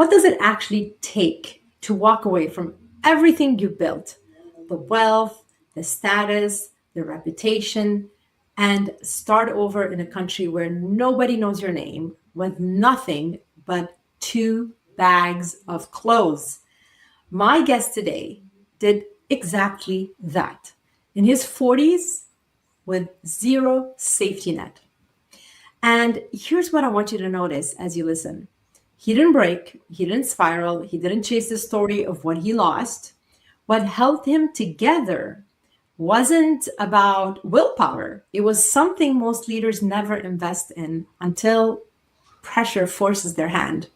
What does it actually take to walk away from everything you built? The wealth, the status, the reputation, and start over in a country where nobody knows your name with nothing but 2 bags of clothes. My guest today did exactly that. In his 40s, with zero safety net. And here's what I want you to notice as you listen. He didn't break, he didn't spiral, he didn't chase the story of what he lost. What held him together wasn't about willpower. It was something most leaders never invest in until pressure forces their hand.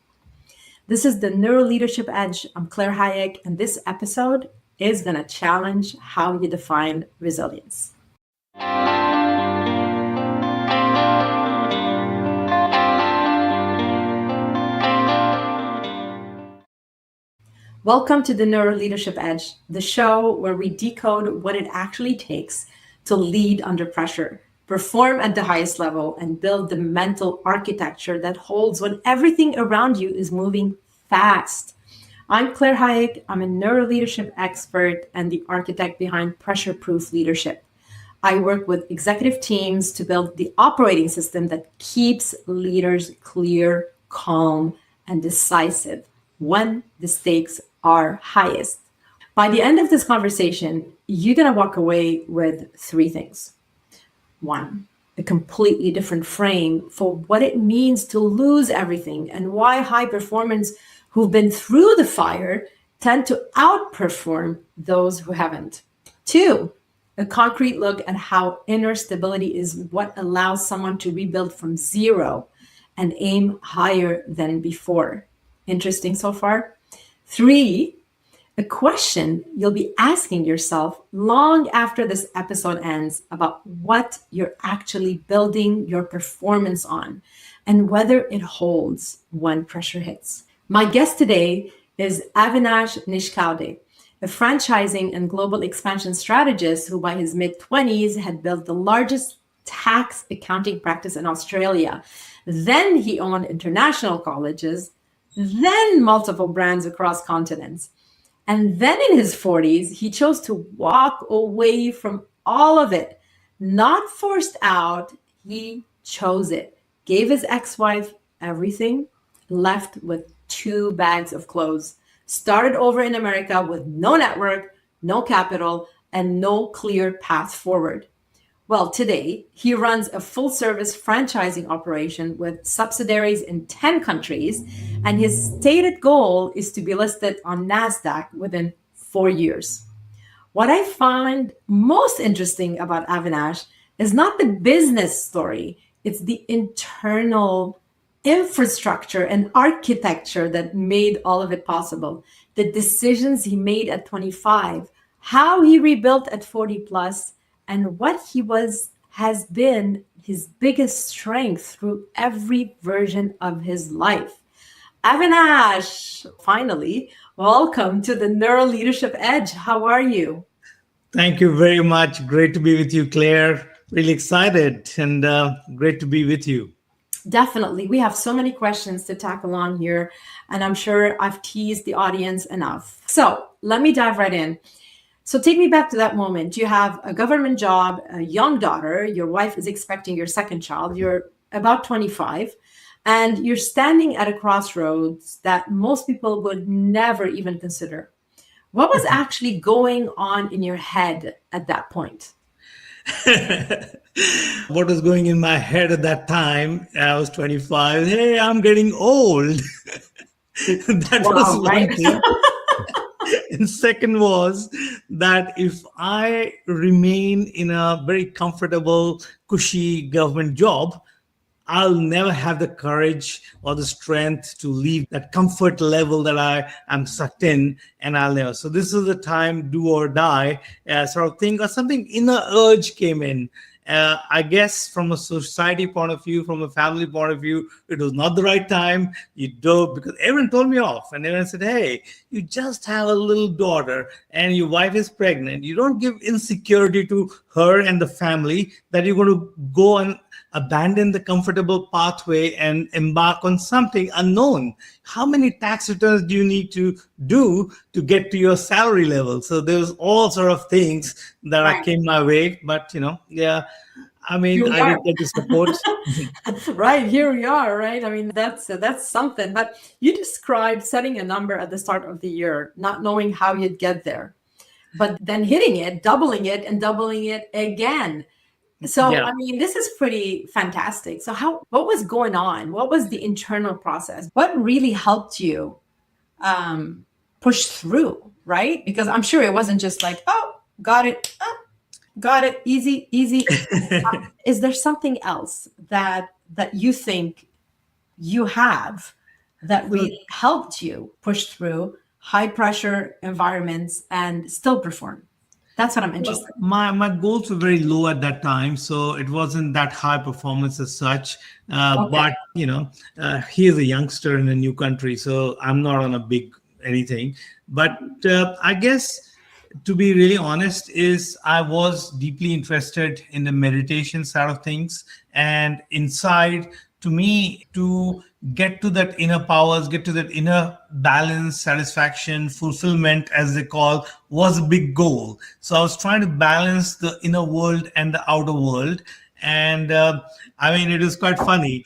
This is the Neuro Leadership Edge. I'm Claire Hayek, and this episode is going to challenge how you define resilience. Welcome to the Neuro Leadership Edge, the show where we decode what it actually takes to lead under pressure, perform at the highest level, and build the mental architecture that holds when everything around you is moving fast. I'm Claire Hayek. I'm a neuro leadership expert and the architect behind pressure-proof leadership. I work with executive teams to build the operating system that keeps leaders clear, calm, and decisive when the stakes are highest. By the end of this conversation, you're going to walk away with 3 things. 1, a completely different frame for what it means to lose everything and why high performers who've been through the fire tend to outperform those who haven't. 2, a concrete look at how inner stability is what allows someone to rebuild from zero and aim higher than before. Interesting so far? 3, a question you'll be asking yourself long after this episode ends about what you're actually building your performance on and whether it holds when pressure hits. My guest today is Avinash Nichkawde, a franchising and global expansion strategist who by his mid-20s had built the largest tax accounting practice in Australia. Then he owned international colleges, then multiple brands across continents. And then in his 40s, he chose to walk away from all of it. Not forced out, he chose it. Gave his ex-wife everything, left with 2 bags of clothes. Started over in America with no network, no capital, and no clear path forward. Well, today, he runs a full-service franchising operation with subsidiaries in 10 countries, and his stated goal is to be listed on NASDAQ within 4 years. What I find most interesting about Avinash is not the business story, it's the internal infrastructure and architecture that made all of it possible. The decisions he made at 25, how he rebuilt at 40 plus, and what has been his biggest strength through every version of his life. Avinash, finally, welcome to the Neuro Leadership Edge. How are you? Thank you very much. Great to be with you, Claire. Really excited and great to be with you. Definitely. We have so many questions to tackle on here, and I'm sure I've teased the audience enough. So let me dive right in. So take me back to that moment. You have a government job, a young daughter, your wife is expecting your second child, you're about 25, and you're standing at a crossroads that most people would never even consider. What was actually going on in your head at that point? What was going in my head at that time, I was 25, hey, I'm getting old. That was right? one thing. And second was that if I remain in a very comfortable, cushy government job, I'll never have the courage or the strength to leave that comfort level that I am sucked in, and I'll never. So this is the time, do or die sort of thing, or something inner urge came in. I guess from a society point of view, from a family point of view, it was not the right time. You do, because everyone told me off, and everyone said, hey, you just have a little daughter and your wife is pregnant. You don't give insecurity to her and the family that you're going to go and abandon the comfortable pathway and embark on something unknown. How many tax returns do you need to do to get to your salary level? So there's all sort of things that I Right. came my way, but yeah, I Here mean, we I are. did get the support. Right, here we are, right? I mean, that's something. But you described setting a number at the start of the year, not knowing how you'd get there, but then hitting it, doubling it, and doubling it again. So, Yeah. I mean, this is pretty fantastic. So, what was going on? What was the internal process? What really helped you push through, right? Because I'm sure it wasn't just like, oh, got it, easy, easy. Is there something else that you think you have that So really helped you push through high pressure environments and still perform? That's what I'm interested in. my goals were very low at that time, so it wasn't that high performance as such. Okay. But he is a youngster in a new country, so I'm not on a big anything. But I guess, to be really honest, is I was deeply interested in the meditation side of things, and inside, to me, to get to that inner powers, get to that inner balance, satisfaction, fulfillment, as they call, was a big goal. So I was trying to balance the inner world and the outer world. And I mean, it is quite funny.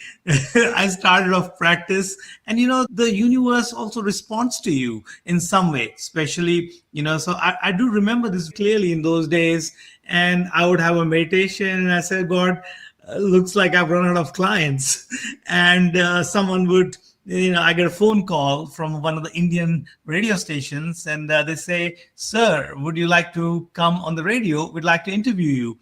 I started off practice, and the universe also responds to you in some way, especially, so I do remember this clearly in those days. And I would have a meditation, and I said, God, looks like I've run out of clients. And someone would, I get a phone call from one of the Indian radio stations, and they say, "Sir, would you like to come on the radio? We'd like to interview you."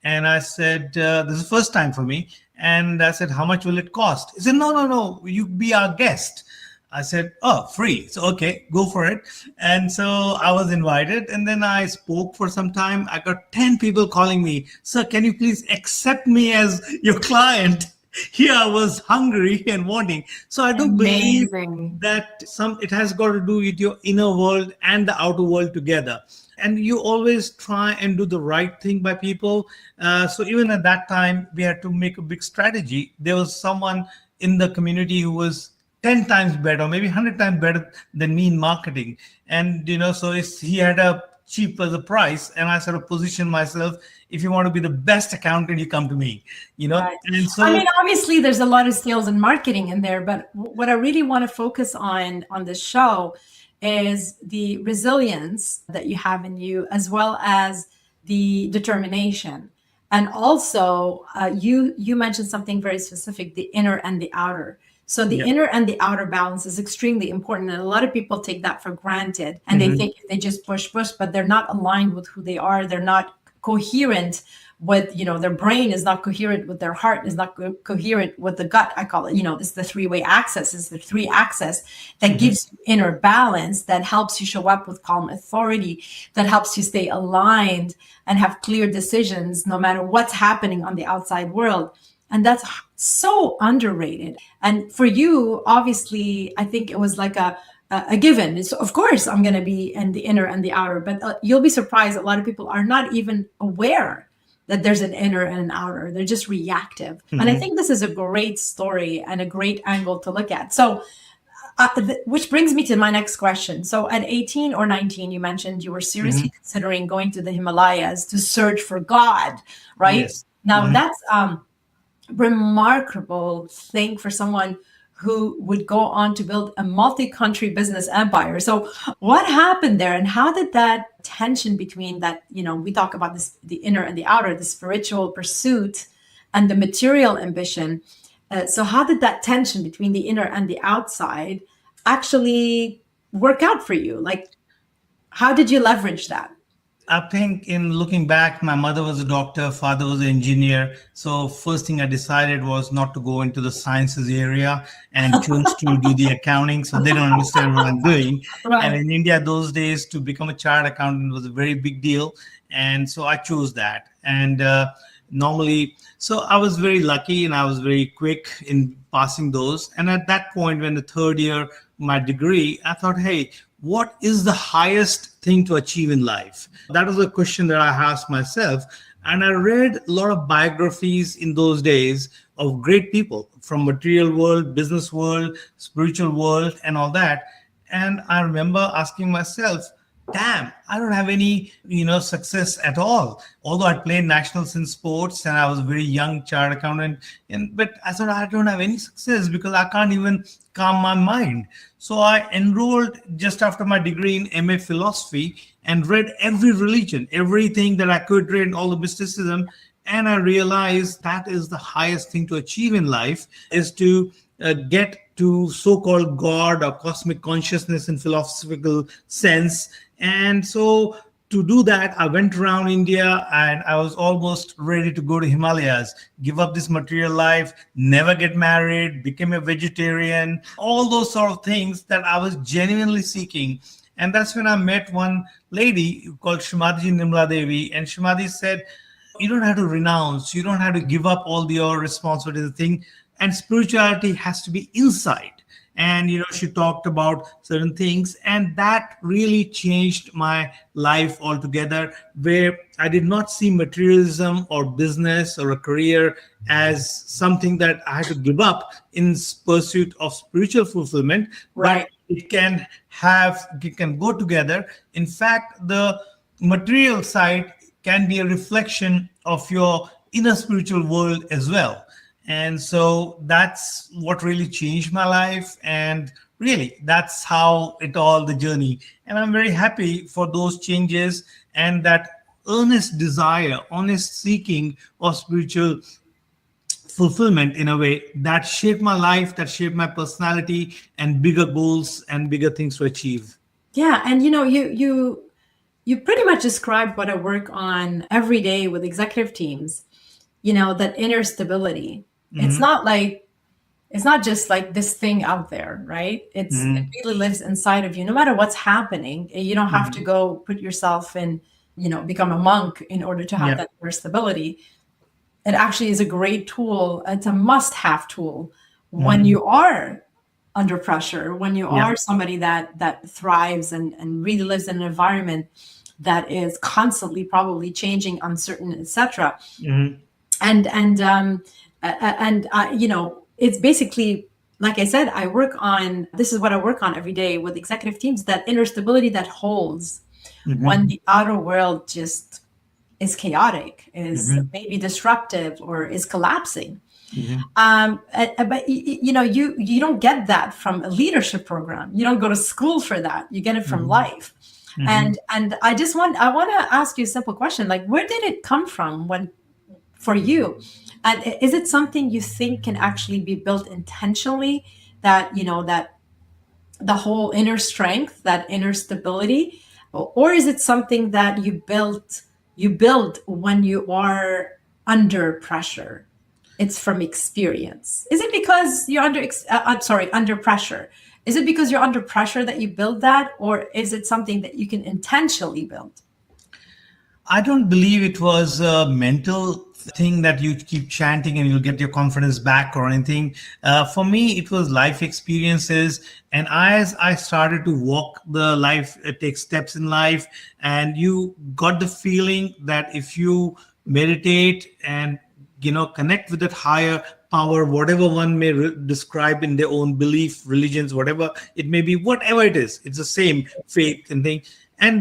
And I said, this is the first time for me. And I said, how much will it cost? He said, no, no, no, you be our guest. I said, oh, free. So, okay, go for it. And so I was invited, and then I spoke for some time. I got 10 people calling me, sir, can you please accept me as your client? Here I was hungry and wanting. So I do believe Amazing. that it has got to do with your inner world and the outer world together. And you always try and do the right thing by people. So even at that time, we had to make a big strategy. There was someone in the community who was 10 times better, maybe 100 times better than me in marketing. And, so he had a cheap as a price. And I sort of positioned myself, if you want to be the best accountant, you come to me, Right. And so, I mean, obviously, there's a lot of sales and marketing in there, but what I really want to focus on this show is the resilience that you have in you, as well as the determination. And also, you mentioned something very specific: the inner and the outer. So the yeah. inner and the outer balance is extremely important, and a lot of people take that for granted, and they think if they just push, but they're not aligned with who they are. They're not coherent with, their brain is not coherent with their heart, is not coherent with the gut. I call it, it's the three-way axis, it's the three axis that gives you inner balance, that helps you show up with calm authority, that helps you stay aligned and have clear decisions no matter what's happening on the outside world. And that's so underrated. And for you, obviously, I think it was like a given. So of course, I'm going to be in the inner and the outer, but you'll be surprised. A lot of people are not even aware that there's an inner and an outer. They're just reactive. And I think this is a great story and a great angle to look at. So, which brings me to my next question. So at 18 or 19, you mentioned you were seriously considering going to the Himalayas to search for God, right? Yes. Now that's remarkable thing for someone who would go on to build a multi-country business empire. So what happened there, and how did that tension between that, we talk about this, the inner and the outer, the spiritual pursuit and the material ambition. So how did that tension between the inner and the outside actually work out for you? Like, how did you leverage that? I think, in looking back, my mother was a doctor, father was an engineer. So first thing I decided was not to go into the sciences area, and chose to do the accounting. So they don't understand what I'm doing. Right. And in India those days, to become a chartered accountant was a very big deal. And so I chose that. And normally, so I was very lucky, and I was very quick in passing those. And at that point, when the third year, my degree, I thought, hey, what is the highest thing to achieve in life? That was a question that I asked myself. And I read a lot of biographies in those days of great people from material world, business world, spiritual world, and all that. And I remember asking myself, damn, I don't have any, success at all. Although I played nationals in sports and I was a very young chartered accountant, but I thought I don't have any success because I can't even calm my mind. So I enrolled just after my degree in MA philosophy and read every religion, everything that I could read, all the mysticism. And I realized that is the highest thing to achieve in life, is to get to so-called God or cosmic consciousness in philosophical sense. And so to do that, I went around India and I was almost ready to go to Himalayas, give up this material life, never get married, become a vegetarian, all those sort of things that I was genuinely seeking. And that's when I met one lady called Srimati Nimla Devi. And Srimati said, you don't have to renounce, you don't have to give up all your responsibilities, thing. And spirituality has to be inside. And she talked about certain things, and that really changed my life altogether, where I did not see materialism or business or a career as something that I had to give up in pursuit of spiritual fulfillment. Right. But it can go together. In fact, the material side can be a reflection of your inner spiritual world as well. And so that's what really changed my life. And really, that's how the journey. And I'm very happy for those changes and that earnest desire, honest seeking of spiritual fulfillment in a way that shaped my life, that shaped my personality and bigger goals and bigger things to achieve. Yeah, and you pretty much described what I work on every day with executive teams. That inner stability. It's not just like this thing out there, right? It really lives inside of you. No matter what's happening, you don't have to go put yourself in, become a monk in order to have that inner stability. It actually is a great tool. It's a must-have tool when you are under pressure, when you are somebody that thrives and really lives in an environment that is constantly probably changing, uncertain, etc. It's basically, like I said, this is what I work on every day with executive teams, that inner stability that holds when the outer world just is chaotic, is maybe disruptive, or is collapsing. But you don't get that from a leadership program. You don't go to school for that. You get it from life. And I want to ask you a simple question, like, where did it come from for you? And is it something you think can actually be built intentionally, that that the whole inner strength, that inner stability, or is it something that you build when you are under pressure? It's from experience. Is it because you're under pressure? Is it because you're under pressure that you build that, or is it something that you can intentionally build? I don't believe it was a mental thing that you keep chanting and you'll get your confidence back or anything. For me, it was life experiences. And as I started to walk the life, take steps in life, and you got the feeling that if you meditate and connect with that higher power, whatever one may describe in their own belief, religions, whatever it may be, whatever it is, it's the same faith and thing.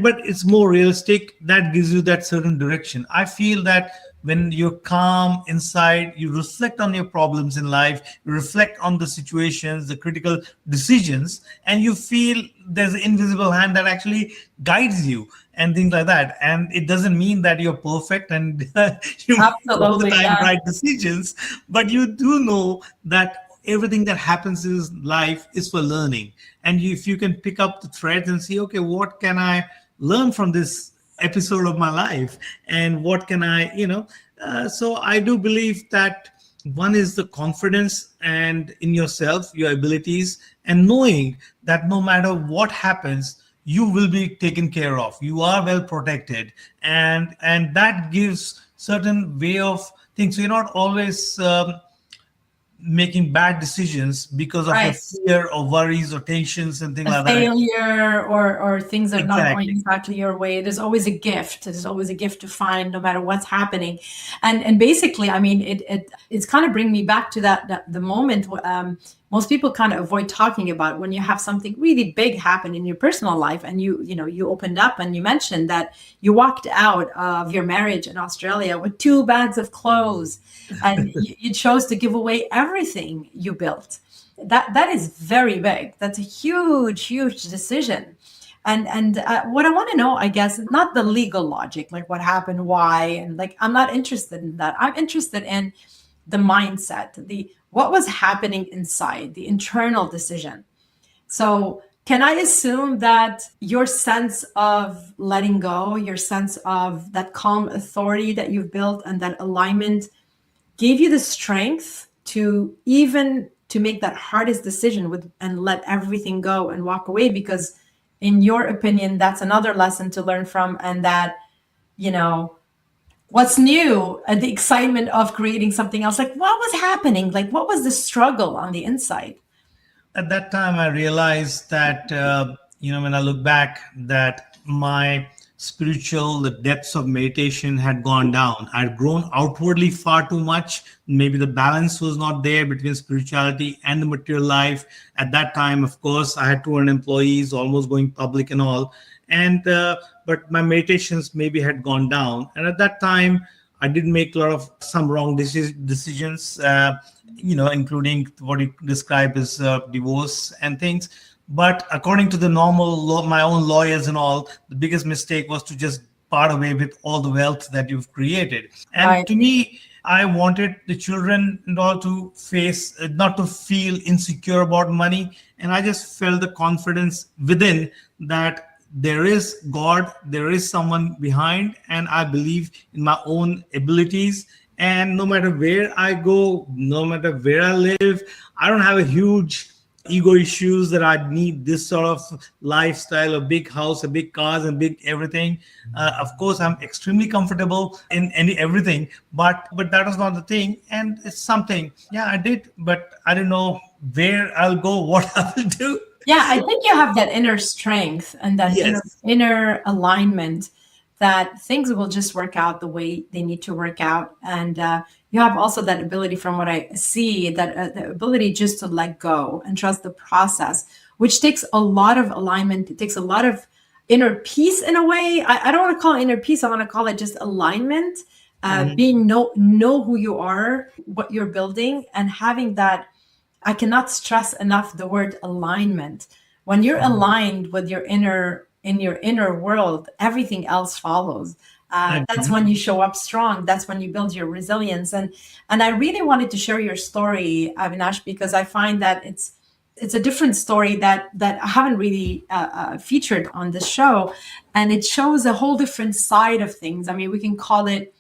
But it's more realistic. That gives you that certain direction. I feel that when you're calm inside, you reflect on your problems in life, you reflect on the situations, the critical decisions, and you feel there's an invisible hand that actually guides you and things like that. And it doesn't mean that you're perfect and you make all the time right decisions, but you do know that everything that happens in life is for learning. And if you can pick up the threads and see, okay, what can I learn from this episode of my life, and what can I, so I do believe that one is the confidence and in yourself, your abilities, and knowing that no matter what happens, you will be taken care of. You are well protected, and that gives certain way of things. So you're not always making bad decisions because of your Right. fear or worries or tensions and things A like that. failure or things that are not going Exactly. exactly your way. There's always a gift. There's always a gift to find, no matter what's happening. And basically, I mean, it's kind of bring me back to that the moment most people kind of avoid talking about when you have something really big happen in your personal life, and you opened up and you mentioned that you walked out of your marriage in Australia with 2 bags of clothes, and you chose to give away everything you built. That is very big. That's a huge decision. And what I want to know, I guess, not the legal logic, like what happened, why, and like I'm not interested in that. I'm interested in the mindset, the what was happening inside, the internal decision. So can I assume that your sense of letting go, your sense of that calm authority that you've built and that alignment gave you the strength to even to make that hardest decision with and let everything go and walk away? Because in your opinion, that's another lesson to learn from, and that, you know, what's new and the excitement of creating something else. Like, what was happening? Like, what was the struggle on the inside? At that time, I realized that, when I look back, that my spiritual, the depths of meditation had gone down. I'd grown outwardly far too much. Maybe the balance was not there between spirituality and the material life. At that time, of course, I had 200 employees, almost going public and all. And, but my meditations maybe had gone down. And at that time, I did make a lot of some wrong decisions, including what you describe as divorce and things. But according to the normal law, my own lawyers and all, the biggest mistake was to just part away with all the wealth that you've created. And Right. to me, I wanted the children and all to face, not to feel insecure about money. And I just felt the confidence within that there is God, there is someone behind, and I believe in my own abilities. And no matter where I go, no matter where I live, I don't have a huge ego issues that I need this sort of lifestyle, a big house, a big cars, and big everything. Of course, I'm extremely comfortable in everything, but that was not the thing. And it's something, yeah, I did, but I don't know where I'll go, what I will do. Yeah, I think you have that inner strength and that Yes. inner alignment that things will just work out the way they need to work out. And you have also that ability, from what I see, that the ability just to let go and trust the process, which takes a lot of alignment. It takes a lot of inner peace in a way. I don't want to call it inner peace. I want to call it just alignment, being know who you are, what you're building, and having that. I cannot stress enough the word alignment. When you're aligned with your inner world, everything else follows. That's when you show up strong. That's when you build your resilience. And I really wanted to share your story, Avinash, because I find that it's a different story that I haven't really featured on this show, and it shows a whole different side of things. I mean, we can call it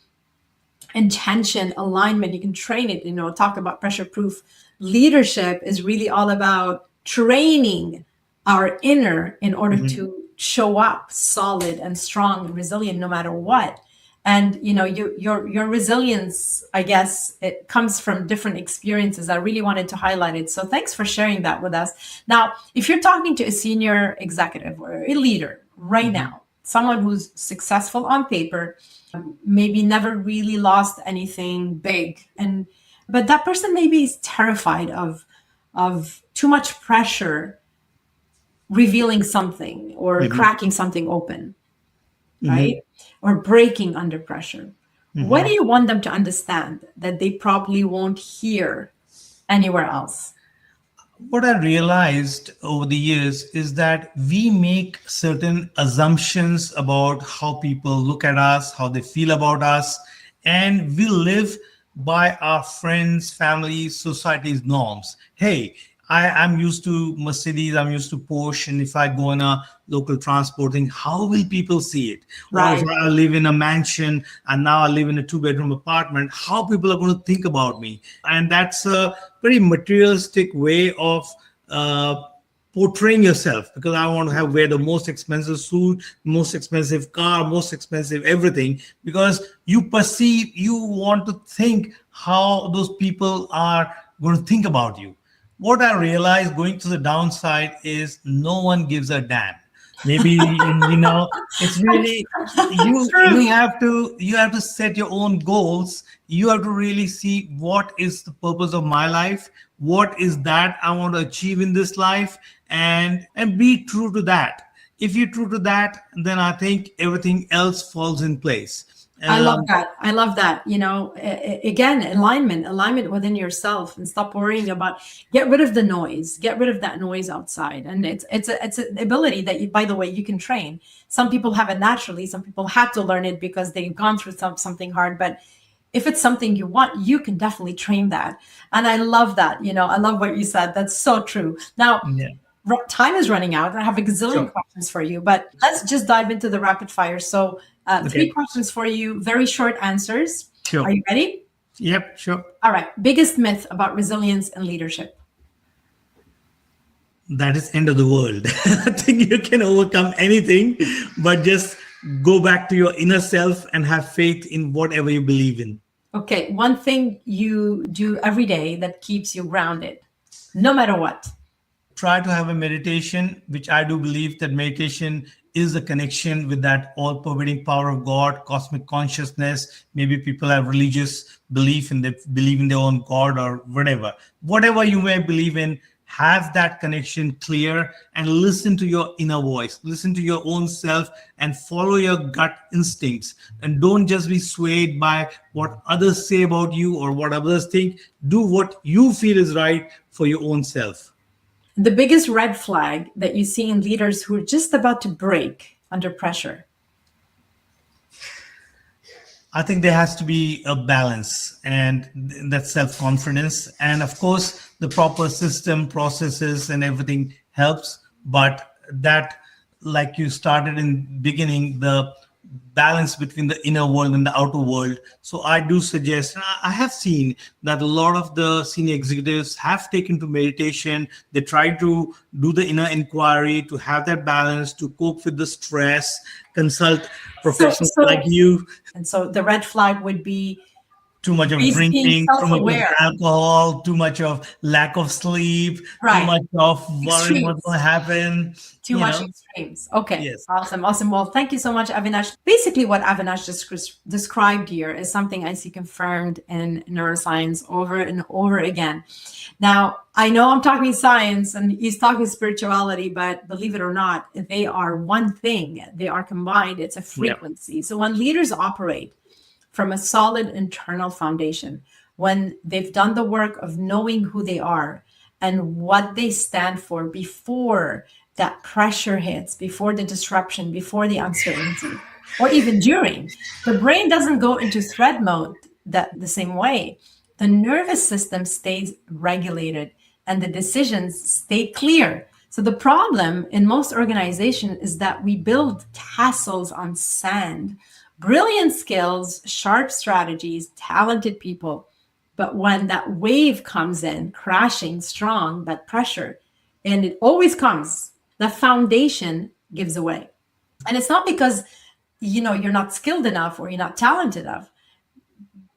intention, alignment. You can train it. Talk about pressure proof leadership is really all about training our inner in order to show up solid and strong and resilient no matter what. And your resilience, I guess, it comes from different experiences. I really wanted to highlight it, so thanks for sharing that with us. Now, if you're talking to a senior executive or a leader right now, someone who's successful on paper, maybe never really lost anything big, but that person maybe is terrified of too much pressure revealing something or cracking something open, right? Or breaking under pressure. What do you want them to understand that they probably won't hear anywhere else? What I realized over the years is that we make certain assumptions about how people look at us, how they feel about us, and we live by our friends, families, society's norms. Hey, I'm used to Mercedes, I'm used to Porsche, and if I go in a local transporting, how will people see it? Or if Right. I live in a mansion and now I live in a 2-bedroom apartment, how people are going to think about me? And that's a very materialistic way of portraying yourself, because I want to have wear the most expensive suit, most expensive car, most expensive everything, because you want to think how those people are going to think about you. What I realized going to the downside is no one gives a damn. Maybe it's really True. you have to set your own goals. You have to really see what is the purpose of my life, what is that I want to achieve in this life, and be true to that. If you're true to that, then I think everything else falls in place. I love that. I love that. Again, alignment within yourself, and stop worrying about. Get rid of the noise. Get rid of that noise outside, and it's an ability that you, by the way, you can train. Some people have it naturally. Some people had to learn it because they've gone through something hard. But if it's something you want, you can definitely train that. And I love that. I love what you said. That's so true. Now, Yeah. time is running out. I have a gazillion Sure. questions for you, but let's just dive into the rapid fire. So, three Okay. questions for you, very short answers. Sure. Are you ready? Yep, sure. All right. Biggest myth about resilience and leadership. That is end of the world. I think you can overcome anything, but just go back to your inner self and have faith in whatever you believe in. Okay. One thing you do every day that keeps you grounded, no matter what. Try to have a meditation, which I do believe that meditation is a connection with that all-pervading power of God, cosmic consciousness. Maybe people have religious belief in believe in their own God or whatever. Whatever you may believe in, have that connection clear and listen to your inner voice. Listen to your own self and follow your gut instincts. And don't just be swayed by what others say about you or what others think. Do what you feel is right for your own self. The biggest red flag that you see in leaders who are just about to break under pressure. I think there has to be a balance, and that's self-confidence. And of course, the proper system, processes, and everything helps. But that, like you started in beginning, the balance between the inner world and the outer world. So I do suggest, and I have seen that a lot of the senior executives have taken to meditation. They try to do the inner inquiry to have that balance, to cope with the stress, consult professionals like you. And so the red flag would be Too much of being drinking, too much of self-aware. alcohol, too much of lack of sleep, Right. too much of worrying what's Extremes. going to happen. Too much extremes. Okay. Yes. Awesome. Well, thank you so much, Avinash. Basically, what Avinash described here is something I see confirmed in neuroscience over and over again. Now, I know I'm talking science and he's talking spirituality, but believe it or not, they are one thing. They are combined. It's a frequency. Yeah. So when leaders operate from a solid internal foundation, when they've done the work of knowing who they are and what they stand for before that pressure hits, before the disruption, before the uncertainty, or even during, the brain doesn't go into threat mode the same way. The nervous system stays regulated and the decisions stay clear. So the problem in most organizations is that we build castles on sand, brilliant skills, sharp strategies, talented people. But when that wave comes in, crashing strong, that pressure, and it always comes, the foundation gives away. And it's not because, you're not skilled enough or you're not talented enough,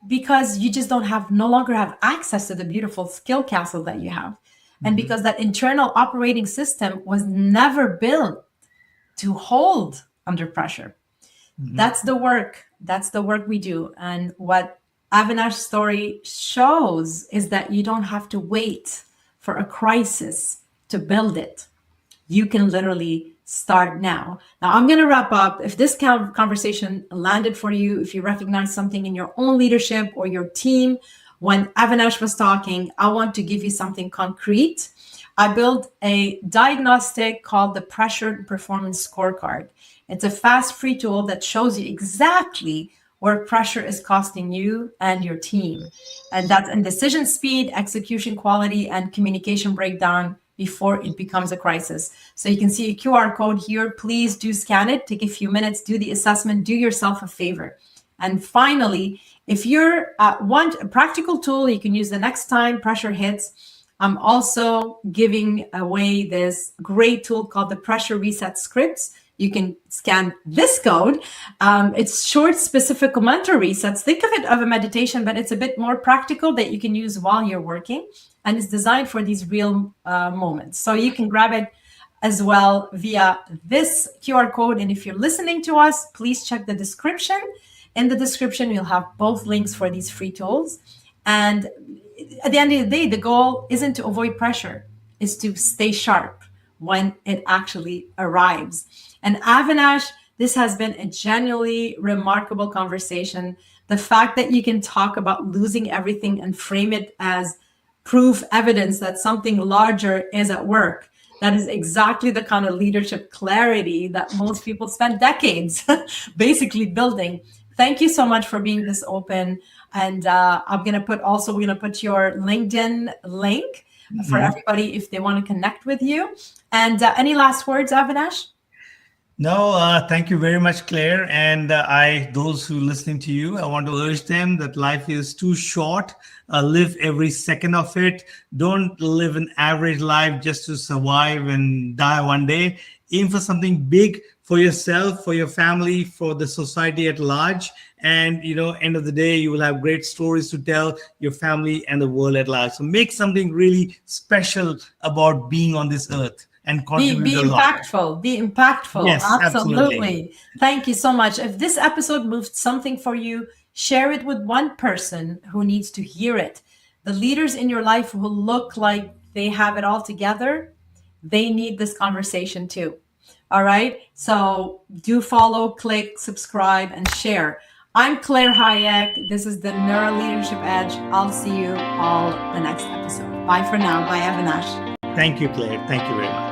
because you just no longer have access to the beautiful skill castle that you have. And because that internal operating system was never built to hold under pressure. That's the work. That's the work we do. And what Avinash's story shows is that you don't have to wait for a crisis to build it. You can literally start now. Now, I'm going to wrap up. If this conversation landed for you, if you recognize something in your own leadership or your team, when Avinash was talking, I want to give you something concrete. I built a diagnostic called the Pressure Performance Scorecard. It's a fast, free tool that shows you exactly where pressure is costing you and your team. And that's in decision speed, execution quality, and communication breakdown before it becomes a crisis. So you can see a QR code here. Please do scan it, take a few minutes, do the assessment, do yourself a favor. And finally, if you want a practical tool you can use the next time pressure hits, I'm also giving away this great tool called the Pressure Reset Scripts. You can scan this code. It's short, specific mental resets. Think of it as a meditation, but it's a bit more practical that you can use while you're working. and it's designed for these real moments. So you can grab it as well via this QR code. And if you're listening to us, please check the description. In the description, you'll have both links for these free tools. And at the end of the day, the goal isn't to avoid pressure, is to stay sharp when it actually arrives. And Avinash, this has been a genuinely remarkable conversation. The fact that you can talk about losing everything and frame it as proof, evidence that something larger is at work. That is exactly the kind of leadership clarity that most people spend decades basically building. Thank you so much for being this open. And we're going to put your LinkedIn link for everybody if they want to connect with you. And any last words, Avinash? No, thank you very much, Claire. And those who are listening to you, I want to urge them that life is too short. Live every second of it. Don't live an average life just to survive and die one day. Aim for something big for yourself, for your family, for the society at large. And, end of the day, you will have great stories to tell your family and the world at large. So make something really special about being on this earth. And be impactful. Be impactful. Yes, absolutely. Thank you so much. If this episode moved something for you, share it with one person who needs to hear it. The leaders in your life who look like they have it all together, they need this conversation too. All right. So do follow, click, subscribe, and share. I'm Claire Hayek. This is the Neuro Leadership Edge. I'll see you all the next episode. Bye for now. Bye, Avinash. Thank you, Claire. Thank you very much.